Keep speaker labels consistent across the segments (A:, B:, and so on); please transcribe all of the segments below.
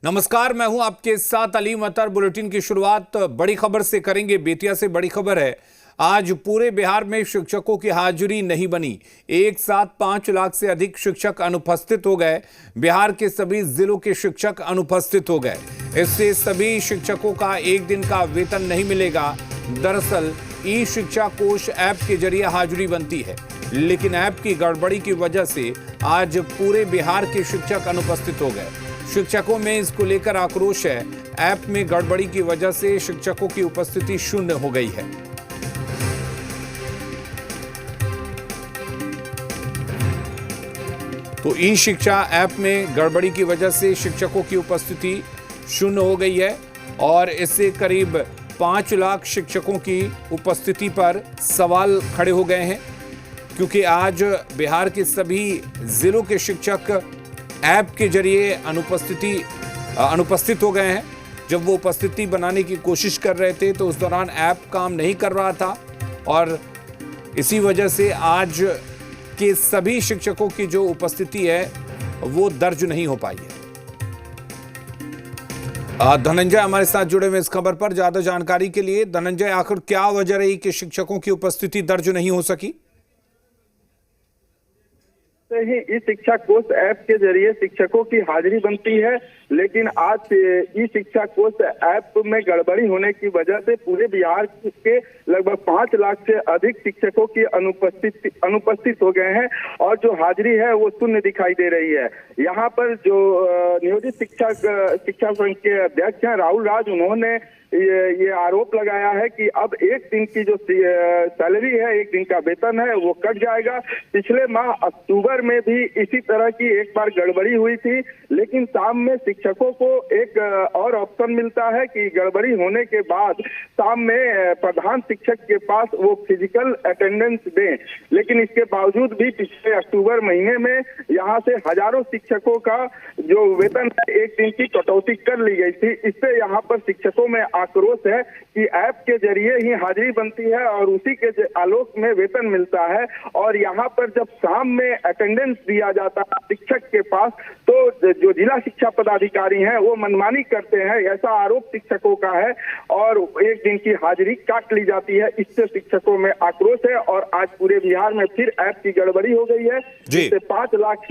A: नमस्कार, मैं हूं आपके साथ अलीम अतर। बुलेटिन की शुरुआत बड़ी खबर से करेंगे। बेतिया से बड़ी खबर है। आज पूरे बिहार में शिक्षकों की हाजिरी नहीं बनी। एक साथ 5 लाख से अधिक शिक्षक अनुपस्थित हो गए। बिहार के सभी जिलों के शिक्षक अनुपस्थित हो गए। इससे सभी शिक्षकों का एक दिन का वेतन नहीं मिलेगा। दरअसल ई शिक्षा कोष ऐप के जरिए हाजिरी बनती है, लेकिन ऐप की गड़बड़ी की वजह से आज पूरे बिहार के शिक्षक अनुपस्थित हो गए। शिक्षकों में इसको लेकर आक्रोश है। ऐप में गड़बड़ी की वजह से शिक्षकों की उपस्थिति शून्य हो गई है। तो ई शिक्षा ऐप में गड़बड़ी की वजह से शिक्षकों की उपस्थिति शून्य हो गई है और इससे करीब 5 लाख शिक्षकों की उपस्थिति पर सवाल खड़े हो गए हैं, क्योंकि आज बिहार के सभी जिलों के शिक्षक ऐप के जरिए अनुपस्थित हो गए हैं। जब वो उपस्थिति बनाने की कोशिश कर रहे थे तो उस दौरान ऐप काम नहीं कर रहा था और इसी वजह से आज के सभी शिक्षकों की जो उपस्थिति है वो दर्ज नहीं हो पाई है। धनंजय हमारे साथ जुड़े हुए इस खबर पर ज्यादा जानकारी के लिए। धनंजय, आखिर क्या वजह रही कि शिक्षकों की उपस्थिति दर्ज नहीं हो सकी?
B: ही ई शिक्षा कोष ऐप के जरिए शिक्षकों की हाजिरी बनती है, लेकिन आज ई शिक्षा कोष ऐप में गड़बड़ी होने की वजह से पूरे बिहार के लगभग 5 लाख से अधिक शिक्षकों की अनुपस्थित हो गए हैं और जो हाजिरी है वो शून्य दिखाई दे रही है। यहाँ पर जो नियोजित शिक्षा संघ के अध्यक्ष हैं राहुल राज, उन्होंने ये आरोप लगाया है कि अब एक दिन की जो सैलरी है, एक दिन का वेतन है, वो कट जाएगा। पिछले माह अक्टूबर में भी इसी तरह की एक बार गड़बड़ी हुई थी, लेकिन शाम में शिक्षकों को एक और ऑप्शन मिलता है कि गड़बड़ी होने के बाद शाम में प्रधान शिक्षक के पास वो फिजिकल अटेंडेंस दें। लेकिन इसके बावजूद भी पिछले अक्टूबर महीने में यहाँ से हजारों शिक्षकों का जो वेतन है, एक दिन की कटौती कर ली गई थी। इससे यहाँ पर शिक्षकों में आक्रोश है कि ऐप के जरिए ही हाजिरी बनती है और उसी के आलोक में वेतन मिलता है, और यहाँ पर जब शाम में अटेंडेंस दिया जाता है शिक्षक के पास तो जो जिला शिक्षा पदाधिकारी हैं वो मनमानी करते हैं, ऐसा आरोप शिक्षकों का है और एक दिन की हाजिरी काट ली जाती है। इससे शिक्षकों में आक्रोश है और आज पूरे बिहार में फिर ऐप की गड़बड़ी हो गई है, जिससे 5 लाख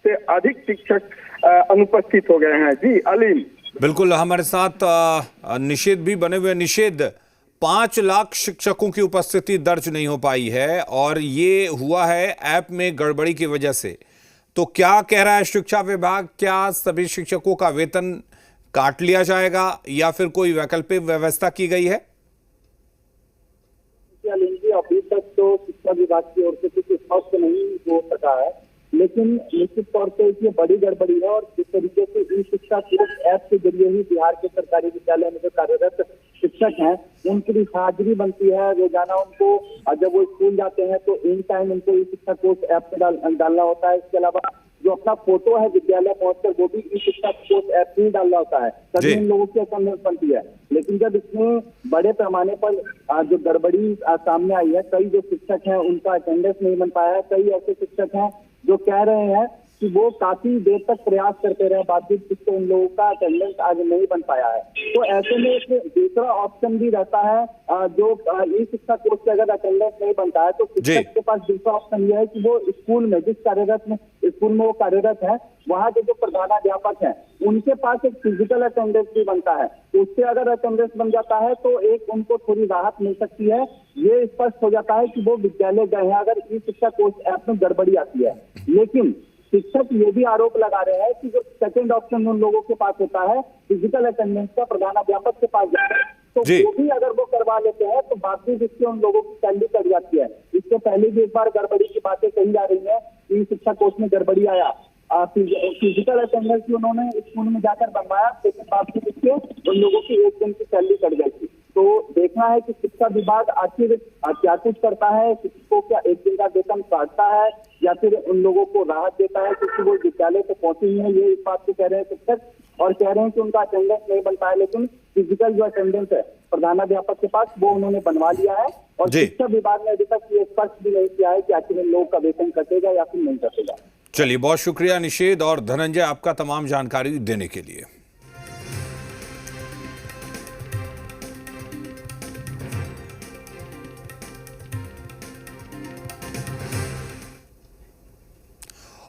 B: से अधिक शिक्षक अनुपस्थित हो गए हैं। जी अलीम।
A: बिल्कुल, हमारे साथ निषेध भी बने हुए। निषेध, 5 लाख शिक्षकों की उपस्थिति दर्ज नहीं हो पाई है और ये हुआ है ऐप में गड़बड़ी की वजह से। तो क्या कह रहा है शिक्षा विभाग? क्या सभी शिक्षकों का वेतन काट लिया जाएगा या फिर कोई वैकल्पिक व्यवस्था की गई है?
C: अभी तक तो शिक्षा विभाग की ओर से कुछ स्पष्ट नहीं हो सका है, लेकिन निश्चित तौर पर ये बड़ी गड़बड़ी है और जिस तरीके से ई शिक्षा कोष ऐप के जरिए ही बिहार के सरकारी विद्यालय में जो कार्यरत शिक्षक हैं उनकी भी हाजिरी बनती है। रोजाना उनको जब वो स्कूल जाते हैं तो इन टाइम उनको ई शिक्षा कोष ऐप पे डालना होता है। इसके अलावा जो अपना फोटो है विद्यालय पहुंचकर वो भी ई शिक्षा कोष ऐप ही डालना होता है, तभी इन लोगों की अटेंडेंस बनती है। लेकिन जब इसमें बड़े पैमाने पर जो गड़बड़ी सामने आई है, कई जो शिक्षक हैं उनका अटेंडेंस नहीं बन पाया है। कई ऐसे शिक्षक हैं जो कह रहे हैं कि वो काफी देर तक प्रयास करते रहे, बावजूद जिससे उन लोगों का अटेंडेंस आज नहीं बन पाया है। तो ऐसे में एक दूसरा ऑप्शन भी रहता है, जो ई शिक्षा कोष से अगर अटेंडेंस नहीं बनता है तो शिक्षक के पास दूसरा ऑप्शन यह है कि वो स्कूल में स्कूल में वो कार्यरत है, वहाँ के जो प्रधानाध्यापक हैं उनके पास एक फिजिकल अटेंडेंस भी बनता है। उससे अगर अटेंडेंस बन जाता है तो एक उनको थोड़ी राहत मिल सकती है। ये स्पष्ट हो जाता है कि वो विद्यालय गए हैं अगर ई शिक्षा कोष ऐप में गड़बड़ी आती है। लेकिन शिक्षक ये भी आरोप लगा रहे हैं कि जो सेकंड ऑप्शन उन लोगों के पास होता है फिजिकल अटेंडेंस का, प्रधानाध्यापक के पास जाता है, तो वो भी अगर वो करवा लेते हैं तो बावजूद इससे उन लोगों की सैलरी कट जाती है। इससे पहले भी एक बार गड़बड़ी की बातें कही जा रही है कि शिक्षा कोष में गड़बड़ी आया, फिजिकल अटेंडेंस भी उन्होंने स्कूल में जाकर बनवाया, लेकिन बावजूद इसके उन लोगों की एक दिन की सैलरी कट गई थी। तो देखना है कि शिक्षा विभाग आखिर क्या कुछ करता है, शिक्षकों क्या एक दिन का वेतन काटता है या फिर उन लोगों को राहत देता है, क्योंकि वो विद्यालय से पहुंचे ही है, ये इस बात को कह रहे हैं शिक्षक और कह रहे हैं कि उनका अटेंडेंस नहीं बन पाया। लेकिन फिजिकल जो अटेंडेंस है प्रधानाध्यापक के पास वो उन्होंने बनवा लिया है और शिक्षा विभाग ने अभी तक ये स्पष्ट भी नहीं किया है कि आखिर इन लोगों का वेतन कटेगा या फिर नहीं कटेगा।
A: चलिए, बहुत शुक्रिया निषेध और धनंजय आपका तमाम जानकारी देने के लिए।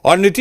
A: और नीतीश